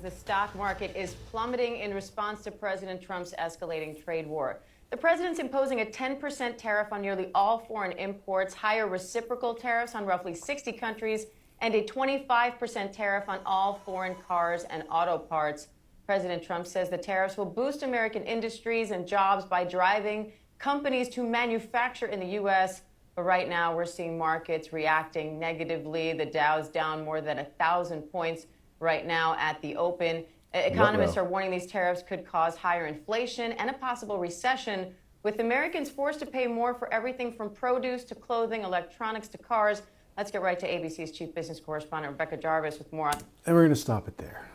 The stock market is plummeting in response to President Trump's escalating trade war. The president's imposing a 10% tariff on nearly all foreign imports, higher reciprocal tariffs on roughly 60 countries, and a 25% tariff on all foreign cars and auto parts. President Trump says the tariffs will boost American industries and jobs by driving companies to manufacture in the U.S. But right now, we're seeing markets reacting negatively. The Dow's down more than 1,000 points right now at the open. Economists are warning these tariffs could cause higher inflation and a possible recession, with Americans forced to pay more for everything from produce to clothing, electronics to cars. Let's get right to ABC's chief business correspondent, Rebecca Jarvis, with more on. And we're going to stop it there.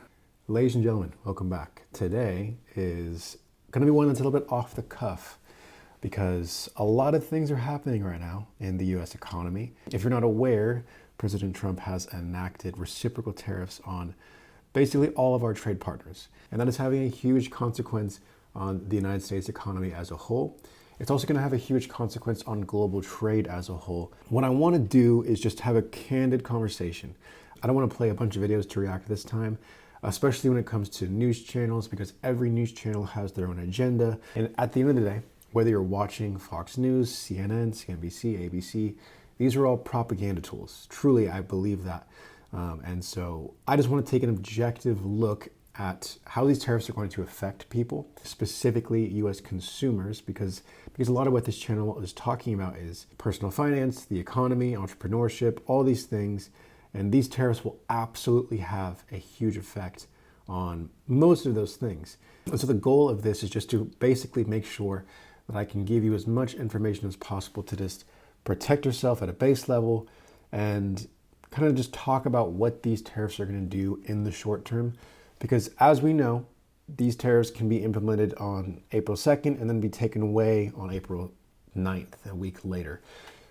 Ladies and gentlemen, welcome back. Today is going to be one that's a little bit off the cuff because a lot of things are happening right now in the U.S. economy. If you're not aware, President Trump has enacted reciprocal tariffs on basically all of our trade partners. And that is having a huge consequence on the United States economy as a whole. It's also going to have a huge consequence on global trade as a whole. What I want to do is just have a candid conversation. I don't want to play a bunch of videos to react this time, especially when it comes to news channels, because every news channel has their own agenda. And at the end of the day, whether you're watching Fox News, CNN, CNBC, ABC, these are all propaganda tools. Truly, I believe that. And so I just want to take an objective look at how these tariffs are going to affect people, specifically U.S. consumers, because a lot of what this channel is talking about is personal finance, the economy, entrepreneurship, all these things. And these tariffs will absolutely have a huge effect on most of those things. And so the goal of this is just to basically make sure that I can give you as much information as possible to just protect yourself at a base level and kind of just talk about what these tariffs are going to do in the short term. Because as we know, these tariffs can be implemented on April 2nd and then be taken away on April 9th, a week later.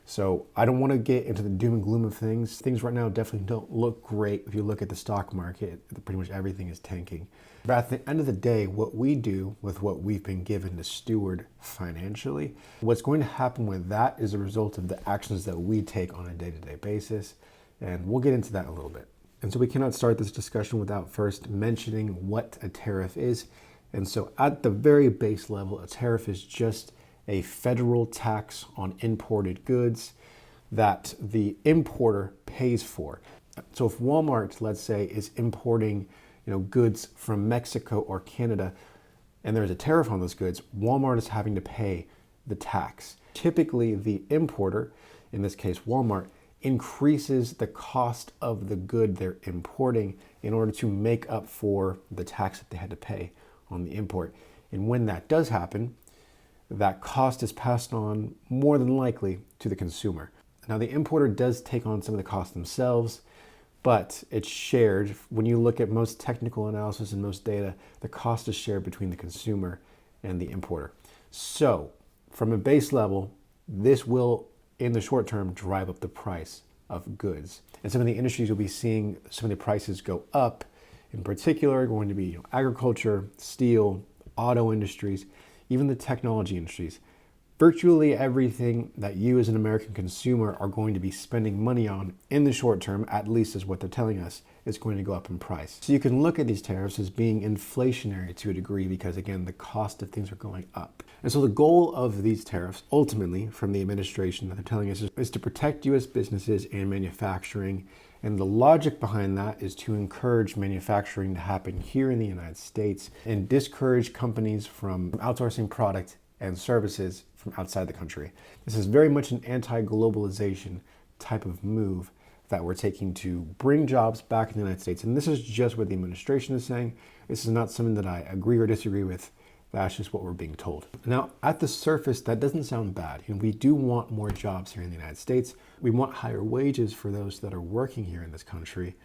So I don't want to get into the doom and gloom of things. Things right now definitely don't look great. If you look at the stock market, pretty much everything is tanking. But at the end of the day, what we do with what we've been given to steward financially, what's going to happen with that is a result of the actions that we take on a day-to-day basis. And we'll get into that in a little bit. And so we cannot start this discussion without first mentioning what a tariff is. And so at the very base level, a tariff is just a federal tax on imported goods that the importer pays for. So if Walmart, let's say, is importing, goods from Mexico or Canada, and there's a tariff on those goods, Walmart is having to pay the tax. Typically, the importer, in this case Walmart, increases the cost of the good they're importing in order to make up for the tax that they had to pay on the import. And when that does happen, that cost is passed on more than likely to the consumer. Now, the importer does take on some of the costs themselves, but it's shared. When you look at most technical analysis and most data, the cost is shared between the consumer and the importer. So from a base level, this will, in the short term, drive up the price of goods. And some of the industries you'll be seeing some of the prices go up, in particular, are going to be agriculture, steel, auto industries, even the technology industries. Virtually everything that you as an American consumer are going to be spending money on in the short term, at least is what they're telling us, is going to go up in price. So you can look at these tariffs as being inflationary to a degree because, again, the cost of things are going up. And so the goal of these tariffs, ultimately, from the administration that they're telling us, is to protect U.S. businesses and manufacturing. And the logic behind that is to encourage manufacturing to happen here in the United States and discourage companies from outsourcing product and services from outside the country. This is very much an anti-globalization type of move that we're taking to bring jobs back in the United States. And this is just what the administration is saying. This is not something that I agree or disagree with. That's just what we're being told. Now, at the surface, that doesn't sound bad. We do want more jobs here in the United States. We want higher wages for those that are working here in this country.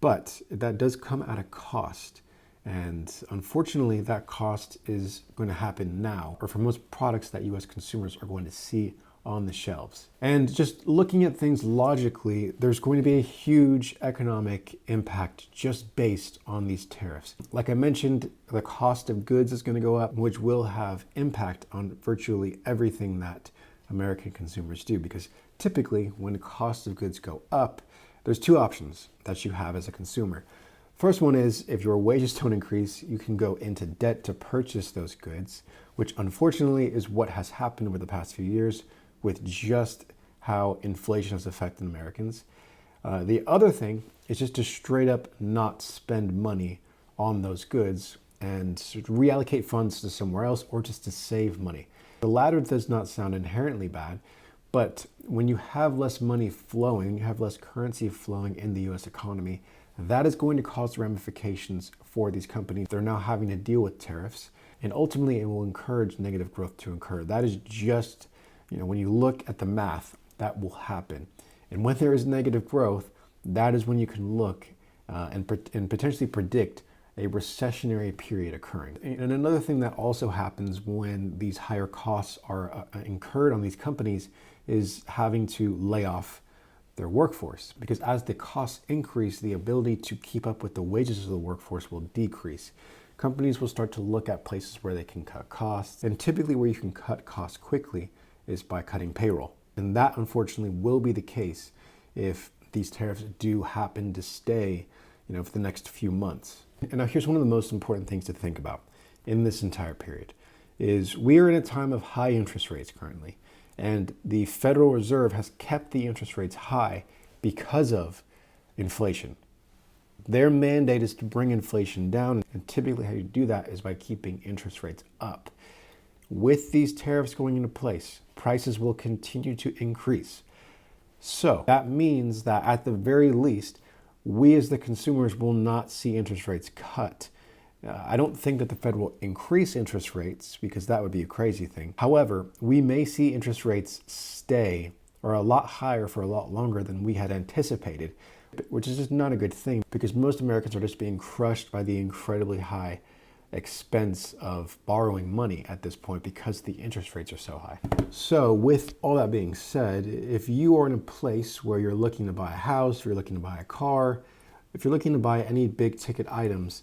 But that does come at a cost. And unfortunately, that cost is going to happen now, or for most products that U.S. consumers are going to see on the shelves. And just looking at things logically, there's going to be a huge economic impact just based on these tariffs. Like I mentioned, the cost of goods is going to go up, which will have impact on virtually everything that American consumers do, because typically when the cost of goods go up, there's two options that you have as a consumer. First one is if your wages don't increase, you can go into debt to purchase those goods, which unfortunately is what has happened over the past few years with just how inflation has affected Americans. The other thing is just to straight up not spend money on those goods and reallocate funds to somewhere else or just to save money. The latter does not sound inherently bad, but when you have less money flowing, you have less currency flowing in the US economy, that is going to cause ramifications for these companies. They're now having to deal with tariffs, and ultimately it will encourage negative growth to occur. That is just, when you look at the math, that will happen. And when there is negative growth, that is when you can look and potentially predict a recessionary period occurring. And another thing that also happens when these higher costs are incurred on these companies is having to lay off their workforce, because as the costs increase, the ability to keep up with the wages of the workforce will decrease. Companies will start to look at places where they can cut costs, and typically where you can cut costs quickly is by cutting payroll. And that unfortunately will be the case if these tariffs do happen to stay, for the next few months. And now here's one of the most important things to think about in this entire period is we are in a time of high interest rates currently. And the Federal Reserve has kept the interest rates high because of inflation. Their mandate is to bring inflation down, and typically how you do that is by keeping interest rates up. With these tariffs going into place, prices will continue to increase. So that means that at the very least, we as the consumers will not see interest rates cut. I don't think that the Fed will increase interest rates because that would be a crazy thing. However, we may see interest rates stay or a lot higher for a lot longer than we had anticipated, which is just not a good thing because most Americans are just being crushed by the incredibly high expense of borrowing money at this point because the interest rates are so high. So with all that being said, if you are in a place where you're looking to buy a house, if you're looking to buy a car, if you're looking to buy any big ticket items,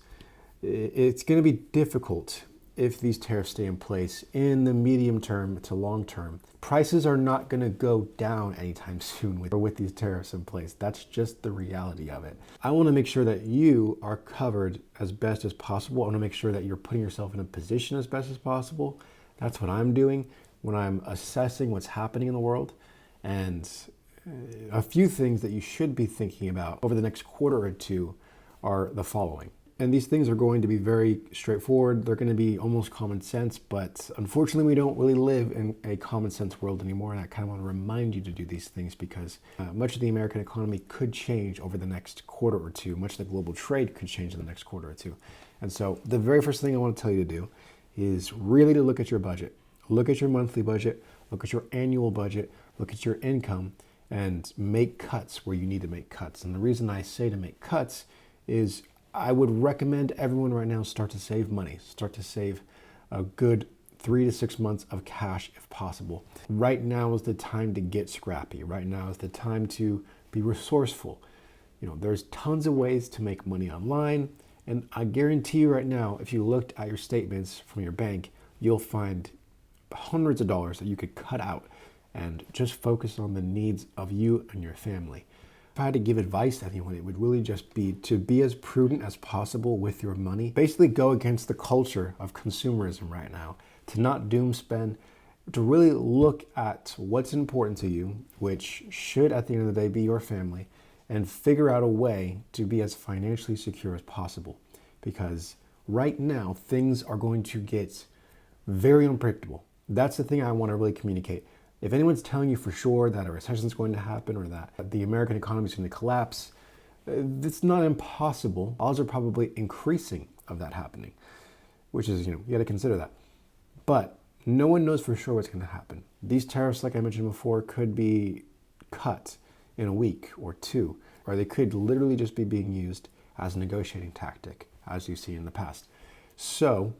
it's going to be difficult if these tariffs stay in place in the medium term to long term. Prices are not going to go down anytime soon with these tariffs in place. That's just the reality of it. I want to make sure that you are covered as best as possible. I want to make sure that you're putting yourself in a position as best as possible. That's what I'm doing when I'm assessing what's happening in the world. And a few things that you should be thinking about over the next quarter or two are the following. And these things are going to be very straightforward. They're going to be almost common sense, but unfortunately we don't really live in a common sense world anymore. And I kind of want to remind you to do these things because much of the American economy could change over the next quarter or two. Much of the global trade could change in the next quarter or two. And so the very first thing I want to tell you to do is really to look at your budget. Look at your monthly budget, look at your annual budget, look at your income, and make cuts where you need to make cuts. And the reason I say to make cuts is I would recommend everyone right now start to save money, start to save a good 3 to 6 months of cash if possible. Right now is the time to get scrappy. Right now is the time to be resourceful. There's tons of ways to make money online. And I guarantee you right now, if you looked at your statements from your bank, you'll find hundreds of dollars that you could cut out and just focus on the needs of you and your family. If I had to give advice to anyone, it would really just be to be as prudent as possible with your money. Basically go against the culture of consumerism right now, to not doom spend, to really look at what's important to you, which should at the end of the day be your family, and figure out a way to be as financially secure as possible. Because right now, things are going to get very unpredictable. That's the thing I want to really communicate. If anyone's telling you for sure that a recession is going to happen or that the American economy is going to collapse, it's not impossible. Odds are probably increasing of that happening, which is, you got to consider that. But no one knows for sure what's going to happen. These tariffs, like I mentioned before, could be cut in a week or two, or they could literally just be being used as a negotiating tactic, as you've seen in the past. So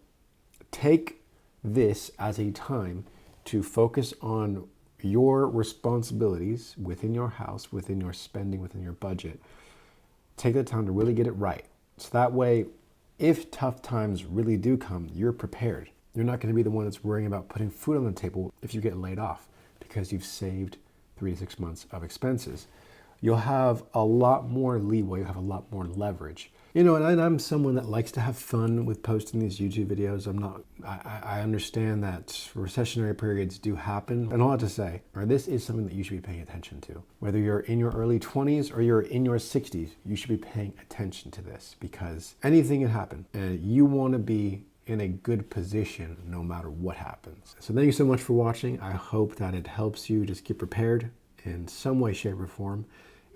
take this as a time to focus on your responsibilities within your house, within your spending, within your budget. Take the time to really get it right. So that way, if tough times really do come, you're prepared. You're not going to be the one that's worrying about putting food on the table if you get laid off because you've saved 3 to 6 months of expenses. You'll have a lot more leeway, you'll have a lot more leverage. You know, and I'm someone that likes to have fun with posting these YouTube videos. I understand that recessionary periods do happen. And all I have to say, this is something that you should be paying attention to. Whether you're in your early 20s or you're in your 60s, you should be paying attention to this because anything can happen. And you want to be in a good position no matter what happens. So thank you so much for watching. I hope that it helps you just get prepared in some way, shape, or form,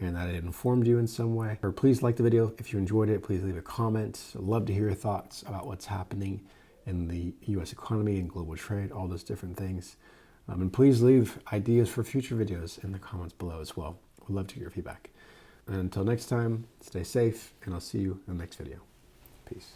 and that it informed you in some way. Or please like the video. If you enjoyed it, please leave a comment. I'd love to hear your thoughts about what's happening in the US economy and global trade, all those different things. And please leave ideas for future videos in the comments below as well. We'd love to get your feedback. And until next time, stay safe, and I'll see you in the next video. Peace.